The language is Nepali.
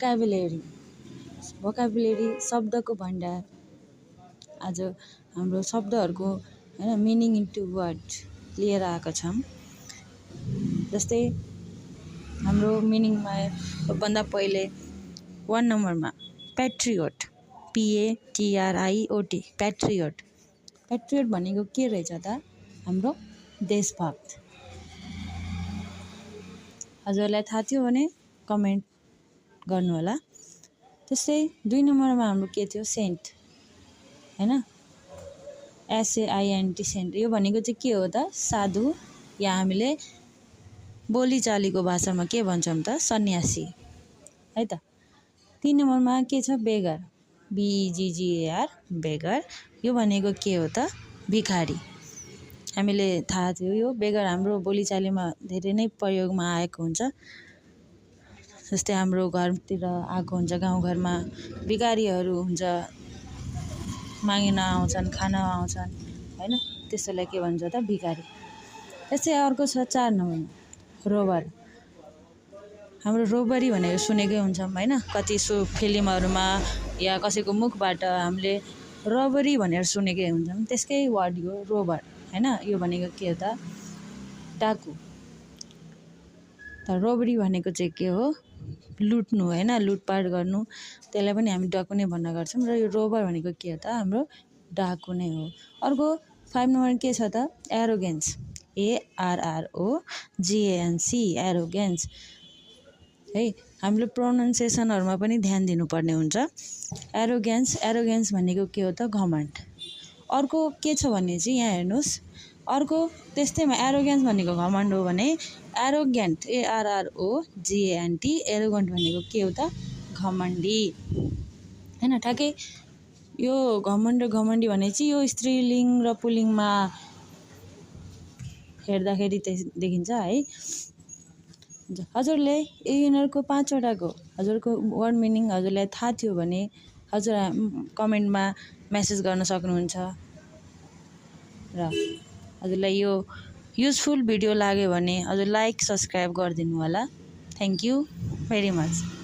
भोकाबुलेरी शब्दको भण्डार। आज हाम्रो शब्दहरूको हैन मिनिङ इन्टु वर्ड लिएर आएको छौँ। जस्तै हाम्रो मिनिङमा भन्दा पहिले 1 नम्बरमा प्याट्रियोट, PATRIOT, प्याट्रियोट भनेको के रहेछ त? हाम्रो देशभक्त। हजुरलाई थाहा थियो भने कमेन्ट गर्नु होला। त्यस्तै 2 नम्बरमा हाम्रो के थियो? सेन्ट हैन, SAINT, सेन्ट। यो भनेको चाहिँ के हो त? साधु, या हामीले बोलीचालीको भाषामा के भन्छौँ त? सन्यासी है त। 3 नम्बरमा के छ? बेगर, BEGGAR, बेगर। यो भनेको के हो त? भिखारी। हामीले थाहा थियो यो बेगर हाम्रो बोलीचालीमा धेरै नै प्रयोगमा आएको हुन्छ। जस्तै हाम्रो घरतिर आएको हुन्छ, गाउँघरमा भिखारीहरू हुन्छ, मागिन आउँछन्, खान आउँछन् हैन, त्यसैलाई के भन्छ त? भिखारी। त्यस्तै अर्को छ 4 नम्बरमा रोबर। हाम्रो रोबरी भनेको सुनेकै हुन्छौँ हैन, कति फिल्महरूमा या कसैको मुखबाट हामीले रबरी भनेर सुनेकै हुन्छौँ। त्यसकै वर्ड यो रोबर हैन। यो भनेको के हो त? डाकु। त रोबरी भनेको चाहिँ के हो? लुट्नु हैन, लुटपाट गर्नु, त्यसलाई पनि हामी डाकु नै भन्ने गर्छौँ। र यो रोबर भनेको के हो त? हाम्रो डाकु नै हो। अर्को 5 नम्बर के छ त? एरोगेन्स, ARROGANC, एरोगेन्स है। हामीले प्रोनाउन्सिएसनहरूमा पनि ध्यान दिनुपर्ने हुन्छ। एरोगेन्स भनेको के हो त? घमण्ड। अर्को के छ भने चाहिँ यहाँ हेर्नुहोस्, अर्को त्यस्तैमा एरोगेन्स भनेको घमण्ड हो भने एरोग्यान्ट, ARROGANT, एरोगेन्ट भनेको के हो त? घमण्डी हैन। ठ्याक्कै यो घमण्ड र घमण्डी भने चाहिँ यो स्त्रीलिङ्ग र पुल्लिङ्गमा हेर्दाखेरि देखिन्छ है। हजुरले यिनीहरूको 5 वटाको हजुरको वर्ड मिनिङ हजुरलाई थाहा थियो भने हजुर कमेन्टमा मेसेज गर्न सक्नुहुन्छ। र हजुरलाई यो युजफुल भिडियो लाग्यो भने हजुर लाइक, सब्सक्राइब गरिदिनु होला। Thank you very much.